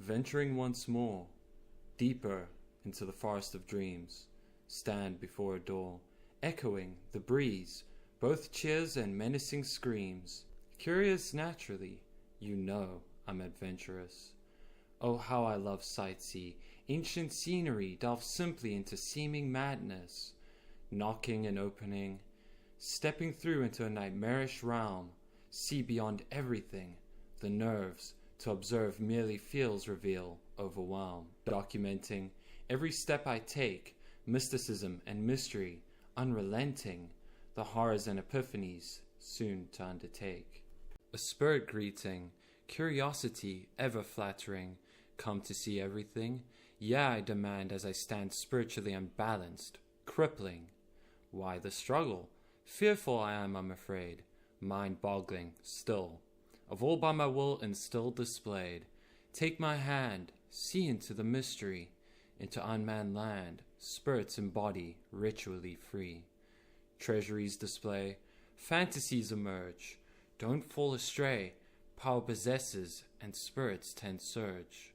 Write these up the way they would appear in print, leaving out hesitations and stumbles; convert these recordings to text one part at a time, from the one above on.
Venturing once more, deeper into the forest of dreams, stand before a door, echoing the breeze, both cheers and menacing screams. Curious naturally, you know I'm adventurous. Oh, how I love sightsee, ancient scenery, delve simply into seeming madness, knocking and opening, stepping through into a nightmarish realm, see beyond everything, the nerves, to observe merely feels reveal, overwhelm, documenting every step I take, mysticism and mystery, unrelenting, the horrors and epiphanies soon to undertake. A spirit greeting, curiosity ever flattering, come to see everything, yeah I demand as I stand spiritually unbalanced, crippling. Why the struggle? Fearful I am, I'm afraid, mind-boggling still, of all by my will and still displayed. Take my hand, see into the mystery, into unmanned land, spirits embody, ritually free. Treasuries display, fantasies emerge, don't fall astray, power possesses and spirits tend surge.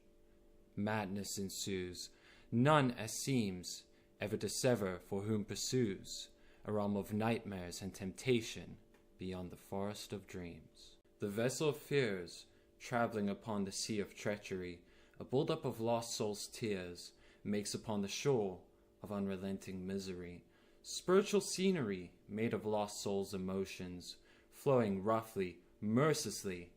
Madness ensues, none as seems, ever dissever for whom pursues, a realm of nightmares and temptation, beyond the forest of dreams. The vessel of fears, traveling upon the sea of treachery, a build-up of lost souls' tears, makes upon the shore of unrelenting misery. Spiritual scenery, made of lost souls' emotions, flowing roughly, mercilessly,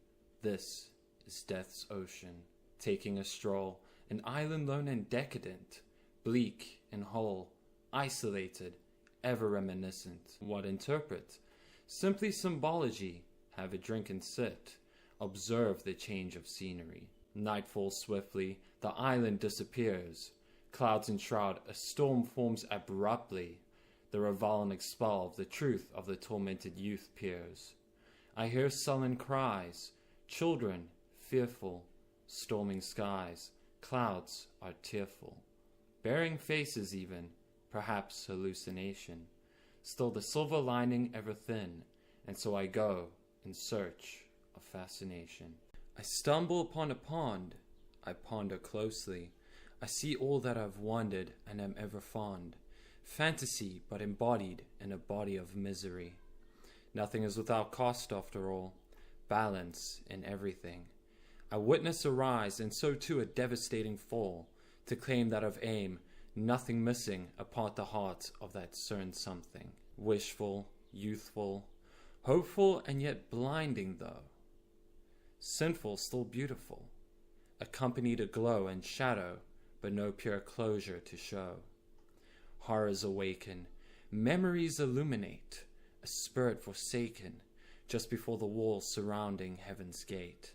this is death's ocean. Taking a stroll, an island lone and decadent, bleak and whole, isolated, ever reminiscent. What interpret? Simply symbology. Have a drink and sit. Observe the change of scenery. Night falls swiftly, the island disappears. Clouds enshroud, a storm forms abruptly. The revel and expel of the truth of the tormented youth peers. I hear sullen cries, children, fearful, storming skies, clouds are tearful. Bearing faces even, perhaps hallucination. Still the silver lining ever thin, and so I go in search of fascination. I stumble upon a pond, I ponder closely. I see all that I've wondered and am ever fond. Fantasy, but embodied in a body of misery. Nothing is without cost after all. Balance in everything. I witness a rise and so too a devastating fall. To claim that of aim, nothing missing apart the heart of that certain something. Wishful, youthful, hopeful and yet blinding though. Sinful, still beautiful. Accompanied a glow and shadow, but no pure closure to show. Horrors awaken, memories illuminate, a spirit forsaken, just before the walls surrounding heaven's gate.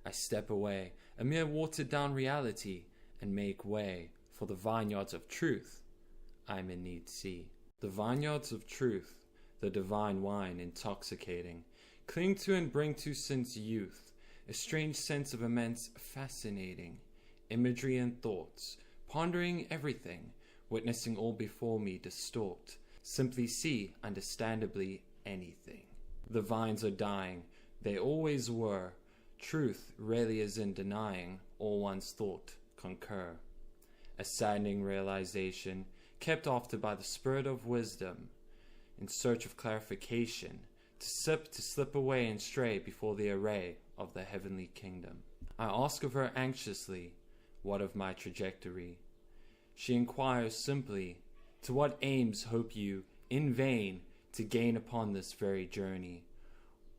I step away, a mere watered down reality, and make way for the vineyards of truth I'm in need see. The vineyards of truth, the divine wine intoxicating, cling to and bring to since youth, a strange sense of immense fascinating, imagery and thoughts, pondering everything, witnessing all before me distort, simply see, understandably, anything. The vines are dying, they always were, truth rarely is in denying, all one's thought concur. A saddening realization, kept after by the spirit of wisdom, in search of clarification, to slip away and stray before the array of the heavenly kingdom. I ask of her anxiously, what of my trajectory? She inquires simply, to what aims hope you, in vain, to gain upon this very journey?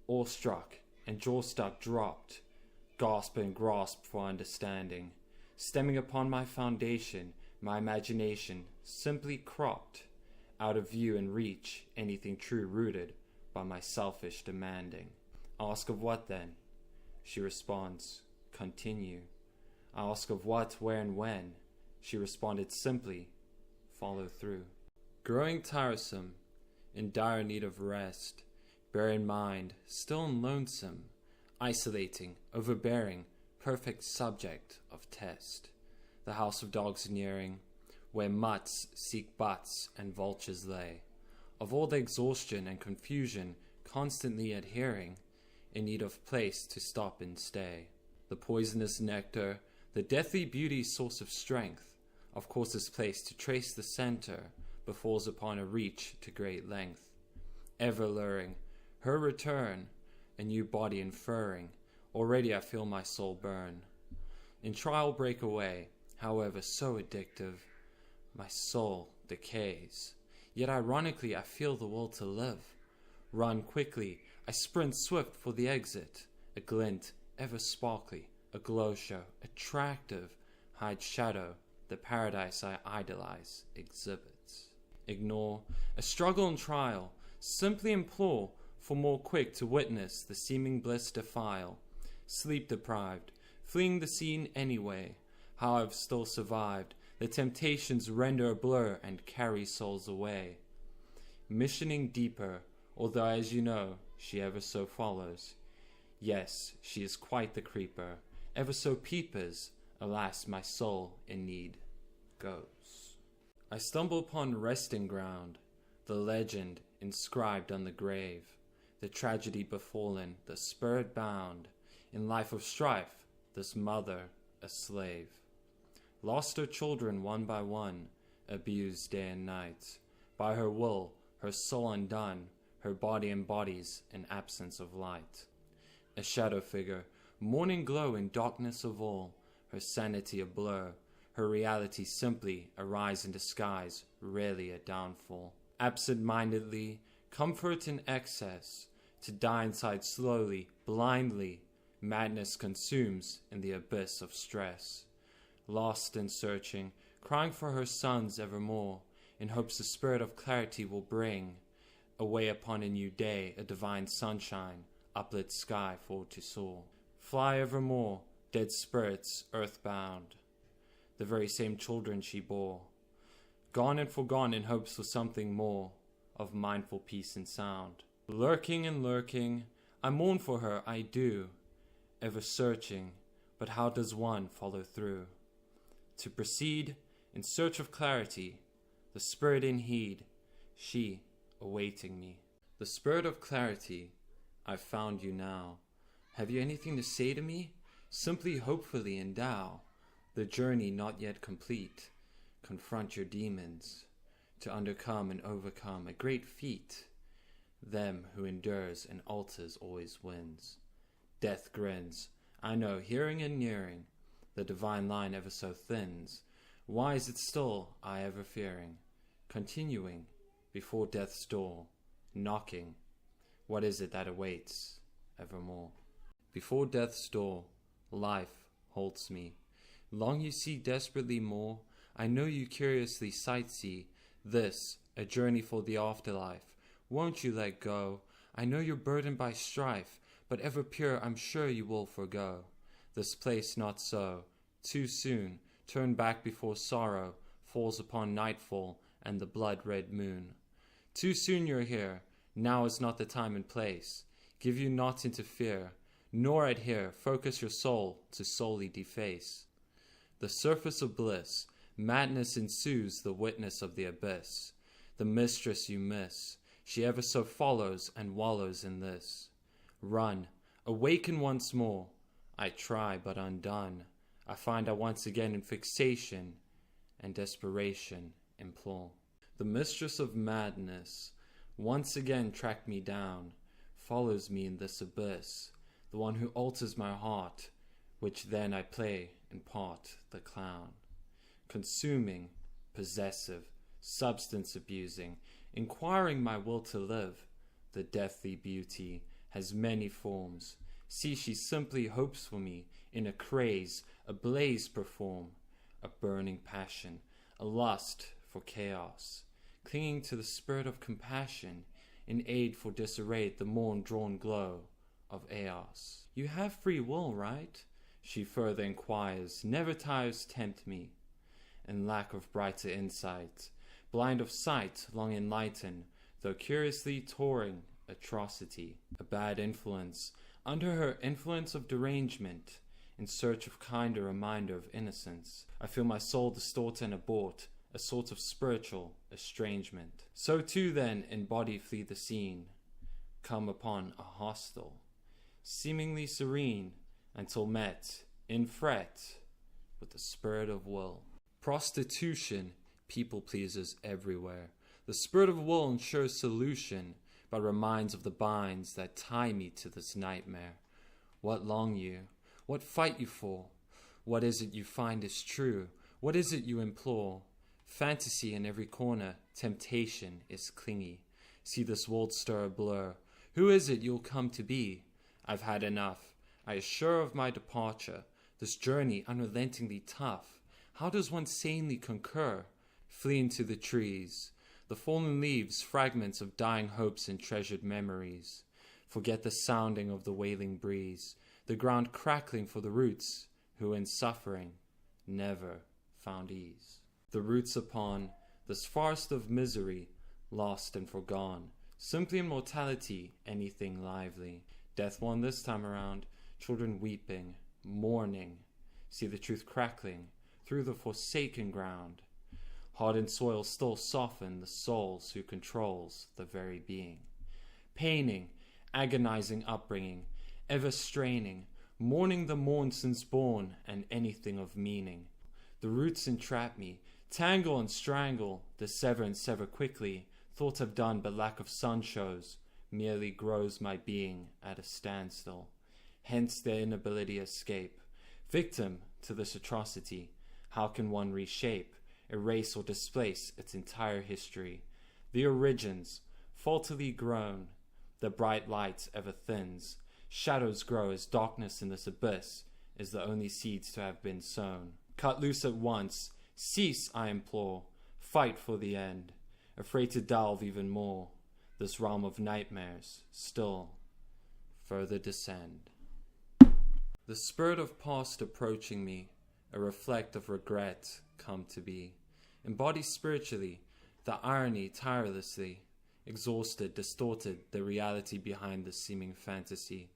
Awestruck and jaw-stuck dropped, gasp and grasp for understanding, stemming upon my foundation, my imagination simply cropped, out of view and reach anything true rooted by my selfish demanding. Ask of what then? She responds, continue. I ask of what, where and when? She responded simply, follow through. Growing tiresome, in dire need of rest, bare in mind, still and lonesome, isolating, overbearing, perfect subject of test. The house of dogs nearing, where mutts seek butts and vultures lay. Of all the exhaustion and confusion constantly adhering, in need of place to stop and stay. The poisonous nectar, The deathly beauty's source of strength, of course is placed to trace the center, but falls upon a reach to great length. Ever luring, her return, a new body inferring, already I feel my soul burn. In trial break away, however so addictive, my soul decays. Yet ironically I feel the will to live. Run quickly, I sprint swift for the exit. A glint, ever sparkly, a glow show, attractive, hides shadow, the paradise I idolize exhibits. Ignore a struggle and trial, simply implore for more quick to witness the seeming bliss defile. Sleep deprived, fleeing the scene anyway, how I've still survived, the temptations render a blur and carry souls away. Missioning deeper, although as you know, she ever so follows. Yes, she is quite the creeper, ever so peepers, alas my soul in need goes. I stumble upon resting ground, the legend inscribed on the grave, the tragedy befallen, the spirit bound, in life of strife, this mother a slave. Lost her children one by one, abused day and night, by her will, her soul undone, her body embodies an absence of light. A shadow figure, morning glow in darkness of all, her sanity a blur, her reality simply a rise in disguise, rarely a downfall. Absent-mindedly, comfort in excess, to die inside slowly, blindly, madness consumes in the abyss of stress. Lost and searching, crying for her sons evermore, in hopes the spirit of clarity will bring, away upon a new day, a divine sunshine, uplit sky for to soar. Fly evermore, dead spirits, earthbound, the very same children she bore. Gone and forgone in hopes for something more, of mindful peace and sound. Lurking and lurking, I mourn for her, I do, ever searching, but how does one follow through? To proceed in search of clarity, the spirit in heed, she awaiting me. The spirit of clarity, I've found you now. Have you anything to say to me? Simply hopefully endow the journey not yet complete. Confront your demons, to undercome and overcome a great feat. Them who endures and alters always wins. Death grins, I know, hearing and nearing, the divine line ever so thins. Why is it still I ever fearing? Continuing before death's door, knocking, what is it that awaits evermore? Before death's door, life holds me. Long you seek desperately more, I know you curiously sightsee this, a journey for the afterlife. Won't you let go? I know you're burdened by strife, but ever pure I'm sure you will forgo. This place not so. Too soon, turn back before sorrow falls upon nightfall and the blood-red moon. Too soon you're here, now is not the time and place. Give you not into fear, nor adhere, focus your soul to solely deface. The surface of bliss, madness ensues the witness of the abyss. The mistress you miss, she ever so follows and wallows in this. Run, awaken once more, I try but undone. I find I once again in fixation and desperation implore. The Mistress of Madness once again tracked me down, follows me in this abyss, the one who alters my heart, which then I play in part the clown. Consuming, possessive, substance abusing, inquiring my will to live, the deathly beauty has many forms. See, she simply hopes for me in a craze, a blaze perform, a burning passion, a lust for chaos, clinging to the spirit of compassion, in aid for disarray the morn-drawn glow of Eos. You have free will, right? She further inquires, never tires tempt me, in lack of brighter insight, blind of sight, long enlightened, though curiously touring atrocity, a bad influence, under her influence of derangement, in search of kinder reminder of innocence. I feel my soul distort and abort, a sort of spiritual estrangement. So too then in body flee the scene, come upon a hostel, seemingly serene, until met in fret with the spirit of will. Prostitution, people pleasers everywhere. The spirit of will ensures solution, but reminds of the binds that tie me to this nightmare. What long you? What fight you for? What is it you find is true? What is it you implore? Fantasy in every corner, temptation is clingy. See this world stir a blur. Who is it you'll come to be? I've had enough. I assure of my departure. This journey unrelentingly tough. How does one sanely concur? Flee into the trees. The fallen leaves, fragments of dying hopes and treasured memories. Forget the sounding of the wailing breeze. The ground crackling for the roots, who in suffering never found ease. The roots upon this forest of misery, lost and forgone. Simply in mortality, anything lively. Death won this time around, children weeping, mourning. See the truth crackling through the forsaken ground. Hardened soil still soften the souls who controls the very being. Paining, agonizing upbringing, ever straining, mourning the morn since born and anything of meaning. The roots entrap me, tangle and strangle, the sever and sever quickly. Thought I've done but lack of sun shows, merely grows my being at a standstill. Hence their inability escape. Victim to this atrocity, how can one reshape, erase or displace its entire history? The origins, faultily grown, the bright light ever thins. Shadows grow as darkness in this abyss is the only seeds to have been sown. Cut loose at once, cease, I implore, fight for the end. Afraid to delve even more, this realm of nightmares still further descend. The spirit of past approaching me, a reflect of regret come to be. Embody spiritually, the irony tirelessly, exhausted, distorted, the reality behind the seeming fantasy.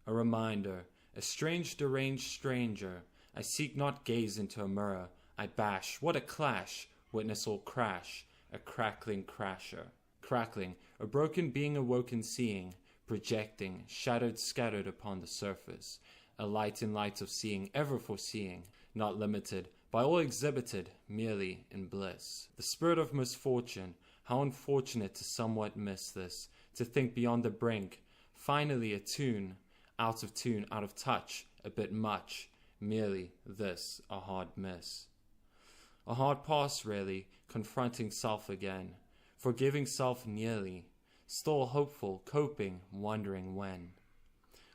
A reminder, a strange deranged stranger, I seek not gaze into a mirror, I bash, what a clash, witness all crash, a crackling crasher. Crackling, a broken being awoken seeing, projecting, shadowed scattered upon the surface. A light in light of seeing, ever foreseeing, not limited, by all exhibited, merely in bliss. The spirit of misfortune, how unfortunate to somewhat miss this, to think beyond the brink, finally atune, out of touch, a bit much, merely this a hard miss. A hard pass really, confronting self again, forgiving self nearly, still hopeful, coping, wondering when.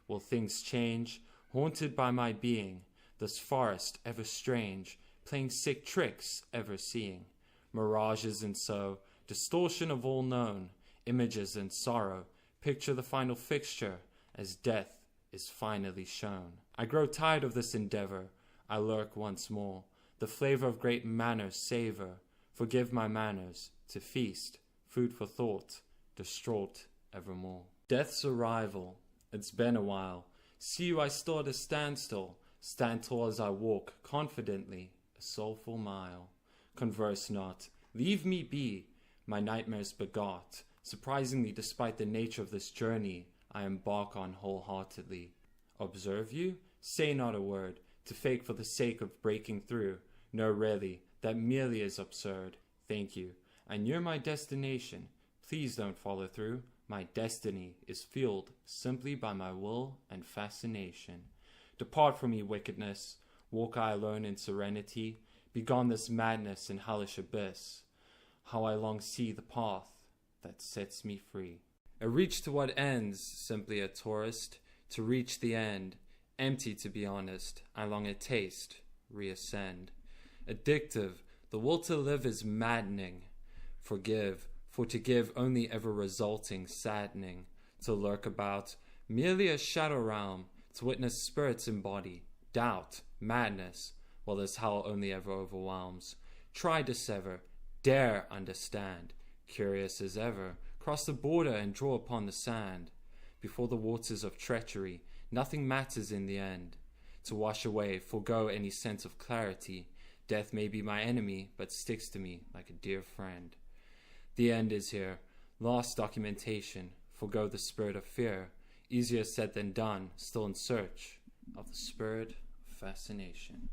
Will things change, haunted by my being, this forest ever strange, playing sick tricks ever seeing, mirages and so, distortion of all known, images and sorrow, picture the final fixture, as death is finally shown. I grow tired of this endeavor, I lurk once more, the flavor of great manners savor, forgive my manners, to feast, food for thought, distraught evermore. Death's arrival, it's been a while, see you I still at a standstill, stand tall as I walk, confidently, a soulful mile. Converse not, leave me be, my nightmares begot, surprisingly despite the nature of this journey, I embark on wholeheartedly. Observe you? Say not a word, to fake for the sake of breaking through. No, really, that merely is absurd. Thank you. I near my destination. Please don't follow through. My destiny is fueled simply by my will and fascination. Depart from me, wickedness. Walk I alone in serenity. Begone this madness and hellish abyss. How I long see the path that sets me free. A reach to what ends, simply a tourist. To reach the end, empty to be honest. I long a taste, reascend. Addictive, the will to live is maddening. Forgive, for to give only ever resulting saddening. To lurk about, merely a shadow realm. To witness spirits embody, doubt, madness, while this hell only ever overwhelms. Try to sever, dare understand. Curious as ever, cross the border and draw upon the sand. Before the waters of treachery, nothing matters in the end. To wash away, forego any sense of clarity. Death may be my enemy, but sticks to me like a dear friend. The end is here, lost documentation, forego the spirit of fear. Easier said than done, still in search of the spirit of fascination.